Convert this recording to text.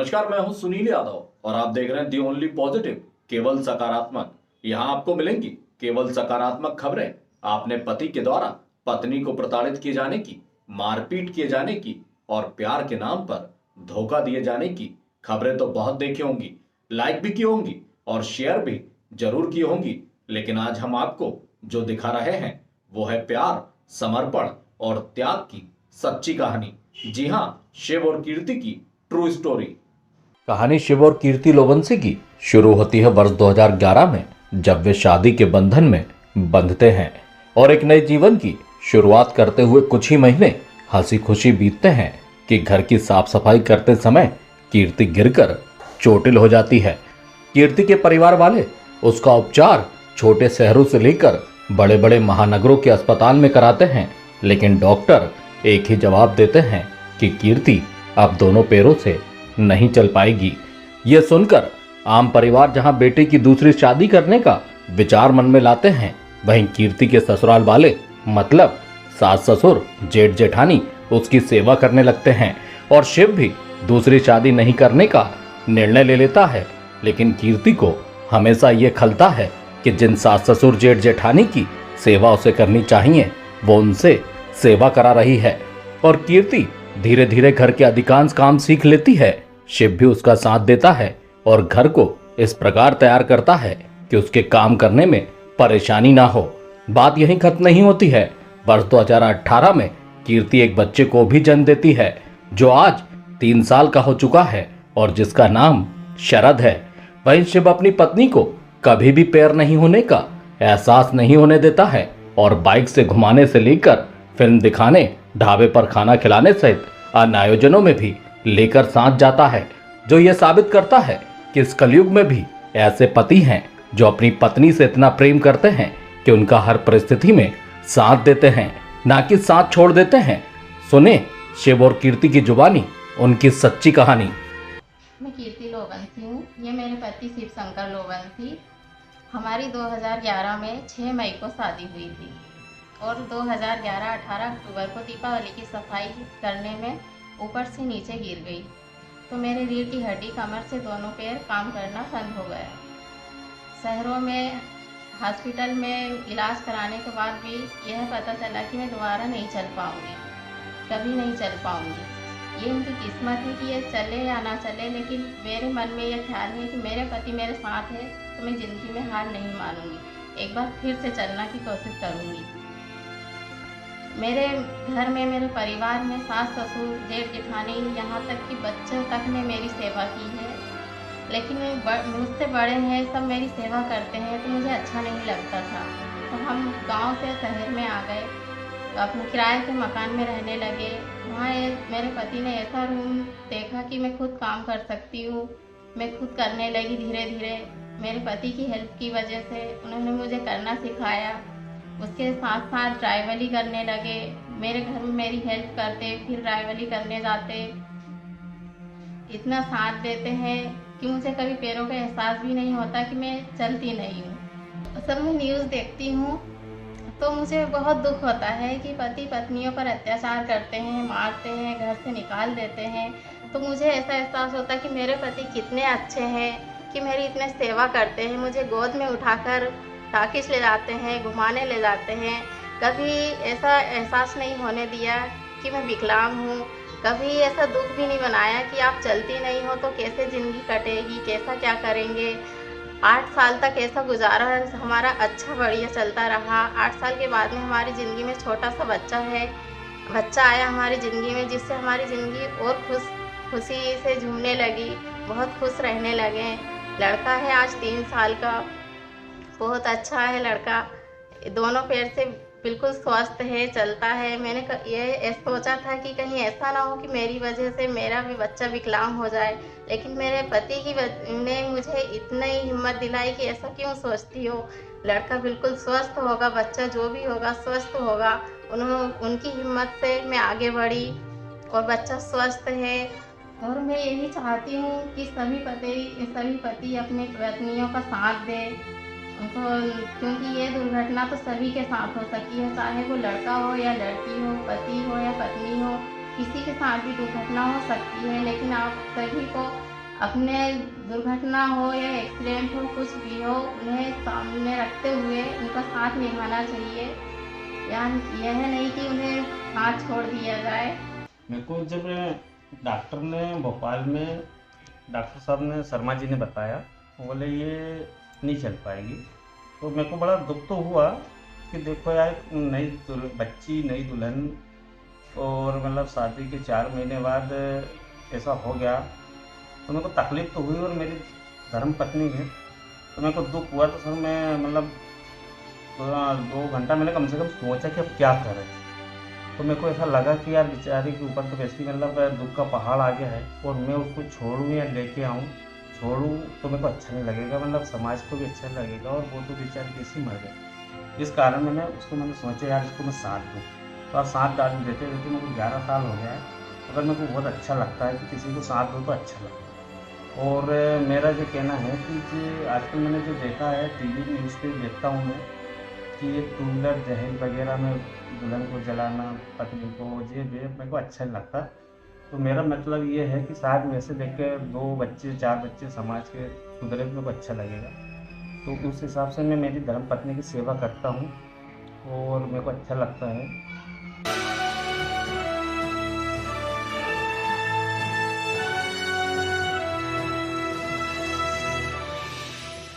नमस्कार, मैं हूं सुनील यादव और आप देख रहे हैं दी ओनली पॉजिटिव, केवल सकारात्मक। यहां आपको मिलेंगी केवल सकारात्मक खबरें। आपने पति के द्वारा पत्नी को प्रताड़ित किए जाने की, मारपीट किए जाने की और प्यार के नाम पर धोखा दिए जाने की खबरें तो बहुत देखी होंगी, लाइक भी की होंगी और शेयर भी जरूर की होंगी। लेकिन आज हम आपको जो दिखा रहे हैं वो है प्यार, समर्पण और त्याग की सच्ची कहानी। जी हां, शिव और कीर्ति की ट्रू स्टोरी। कहानी शिव और कीर्ति लोबंसी की शुरू होती है वर्ष 2011 में, जब वे शादी के बंधन में बंधते हैं और एक नए जीवन की शुरुआत करते हुए कुछ ही महीने हंसी खुशी बीतते हैं कि घर की साफ सफाई करते समय कीर्ति गिरकर चोटिल हो जाती है। कीर्ति के परिवार वाले उसका उपचार छोटे शहरों से लेकर बड़े बड़े महानगरों के अस्पताल में कराते हैं, लेकिन डॉक्टर एक ही जवाब देते हैं कि कीर्ति अब दोनों पैरों से नहीं चल पाएगी। ये सुनकर आम परिवार जहां बेटे की दूसरी शादी करने का विचार मन में लाते हैं, वहीं कीर्ति के ससुराल वाले मतलब सास ससुर जेठ जेठानी उसकी सेवा करने लगते हैं और शिव भी दूसरी शादी नहीं करने का निर्णय ले लेता है। लेकिन कीर्ति को हमेशा ये खलता है कि जिन सास ससुर जेठ जेठानी की सेवा उसे करनी चाहिए वो उनसे सेवा करा रही है और कीर्ति धीरे धीरे घर के अधिकांश काम सीख लेती है। शिव भी उसका साथ देता है और घर को इस प्रकार तैयार करता है कि उसके काम करने में परेशानी ना हो। बात यहीं खत्म नहीं होती है। वर्ष 2018 में कीर्ति एक बच्चे को भी जन्म देती है जो आज 3 साल का हो चुका है और जिसका नाम शरद है। वहीं शिव अपनी पत्नी को कभी भी पैर नहीं होने का एहसास नहीं होने देता है और बाइक से घुमाने से लेकर फिल्म दिखाने, ढाबे पर खाना खिलाने सहित अन्य आयोजनों में भी लेकर साथ जाता है, जो यह साबित करता है कि इस कलयुग में भी ऐसे पति हैं जो अपनी पत्नी से इतना प्रेम करते हैं कि उनका हर परिस्थिति में साथ देते हैं, ना कि साथ छोड़ देते हैं। सुने शिव और कीर्ति की जुबानी उनकी सच्ची कहानी। मैं कीर्ति लोबंसी हूँ। ये मेरे पति शिव शंकर लोबंसी। हमारी 2011 में 6 मई को शादी हुई थी और 2011 18 अक्टूबर को दीपावली की सफाई करने में ऊपर से नीचे गिर गई तो मेरे रीढ़ की हड्डी, कमर से दोनों पैर काम करना बंद हो गया। शहरों में हॉस्पिटल में इलाज कराने के बाद भी यह पता चला कि मैं दोबारा नहीं चल पाऊँगी, कभी नहीं चल पाऊँगी। ये उनकी किस्मत है कि ये चले या ना चले, लेकिन मेरे मन में यह ख्याल है कि मेरे पति मेरे साथ है तो मैं ज़िंदगी में हार नहीं मानूंगी, एक बार फिर से चलना की कोशिश करूँगी। मेरे घर में, मेरे परिवार में सास ससुर जेठ जेठानी, यहाँ तक कि बच्चों तक ने मेरी सेवा की है, लेकिन मुझसे बड़े हैं, सब मेरी सेवा करते हैं तो मुझे अच्छा नहीं लगता था। तो हम गांव से शहर में आ गए, तो अपने किराए के मकान में रहने लगे। वहाँ मेरे पति ने ऐसा रूम देखा कि मैं खुद काम कर सकती हूँ, मैं खुद करने लगी। धीरे धीरे मेरे पति की हेल्प की वजह से उन्होंने मुझे करना सिखाया। उसके साथ साथ ड्राइवरी करने लगे, मेरे घर में मेरी हेल्प करते, फिर ड्राइवरी करने जाते। इतना साथ देते हैं कि मुझे कभी पैरों का एहसास भी नहीं होता कि मैं चलती नहीं हूँ। सब मैं न्यूज़ देखती हूँ तो मुझे बहुत दुख होता है कि पति पत्नियों पर अत्याचार करते हैं, मारते हैं, घर से निकाल देते हैं। तो मुझे ऐसा एहसास होता है कि मेरे पति कितने अच्छे हैं कि मेरी इतने सेवा करते हैं, मुझे गोद में उठाकर टाकिस ले जाते हैं, घुमाने ले जाते हैं। कभी ऐसा एहसास नहीं होने दिया कि मैं विकलांग हूँ, कभी ऐसा दुख भी नहीं बनाया कि आप चलती नहीं हो तो कैसे ज़िंदगी कटेगी, कैसा क्या करेंगे। 8 साल तक ऐसा गुजारा हमारा अच्छा बढ़िया चलता रहा। 8 साल के बाद में हमारी ज़िंदगी में छोटा सा बच्चा आया हमारी ज़िंदगी में, जिससे हमारी ज़िंदगी और खुशी से झूमने लगी, बहुत खुश रहने लगे। लड़का है आज 3 साल का, बहुत अच्छा है लड़का, दोनों पैर से बिल्कुल स्वस्थ है, चलता है। मैंने ये सोचा था कि कहीं ऐसा ना हो कि मेरी वजह से मेरा भी बच्चा विकलांग हो जाए, लेकिन मेरे पति ने मुझे इतनी हिम्मत दिलाई कि ऐसा क्यों सोचती हो, लड़का बिल्कुल स्वस्थ होगा, बच्चा जो भी होगा स्वस्थ होगा। उनकी हिम्मत से मैं आगे बढ़ी और बच्चा स्वस्थ है। और मैं यही चाहती हूँ कि सभी पति अपने पत्नियों का साथ दें उनको, क्योंकि ये दुर्घटना तो सभी के साथ हो सकती है, चाहे वो लड़का हो या लड़की हो, पति हो या पत्नी हो, किसी के साथ भी दुर्घटना हो सकती है। लेकिन आप सभी को अपने दुर्घटना हो या एक्सीडेंट हो, कुछ भी हो, उन्हें सामने रखते हुए उनका साथ निभाना चाहिए। यह नहीं कि उन्हें हाथ छोड़ दिया जाए। मेरे को जब डॉक्टर ने भोपाल में डॉक्टर साहब ने शर्मा जी ने बताया, वो बोले ये नहीं चल पाएगी, तो मेरे को बड़ा दुख तो हुआ कि देखो यार, बच्ची नई दुल्हन और मतलब शादी के 4 महीने बाद ऐसा हो गया, तो मेरे को तकलीफ़ तो हुई। और मेरी धर्म पत्नी है, तो मेरे को दुख हुआ। तो सर मैं मतलब 2 घंटा मैंने कम से कम सोचा कि अब क्या करें। तो मेरे को ऐसा लगा कि यार बेचारी के ऊपर तो वैसे ही मतलब दुख का पहाड़ आ गया है, और मैं उसको छोड़ूँ या लेके आऊँ, छोड़ूँ तो मेरे को अच्छा नहीं लगेगा, मतलब समाज को भी अच्छा नहीं लगेगा, और वो तो बेचारी कैसे मर गई। इस कारण मैंने सोचा यार इसको मैं साथ दूँ। तो अब साथ देते देते मेरे को 11 साल हो गया है। अगर मेरे को बहुत अच्छा लगता है कि किसी को साथ दो तो अच्छा लगता है। और मेरा जो कहना है कि जो आजकल मैंने जो देखा है टीवी न्यूज़ पे देखता हूँ मैं कि ये टू व्हीलर दहेज वगैरह में दुल्हन को जलाना, पत्नी को, ये मेरे को अच्छा नहीं लगता। तो मेरा मतलब ये है कि शायद मेरे से देख के 2 बच्चे 4 बच्चे समाज के सुधरे तो मेरे को अच्छा लगेगा। तो उस हिसाब से मैं मेरी धर्मपत्नी की सेवा करता हूँ और मेरे को अच्छा लगता है।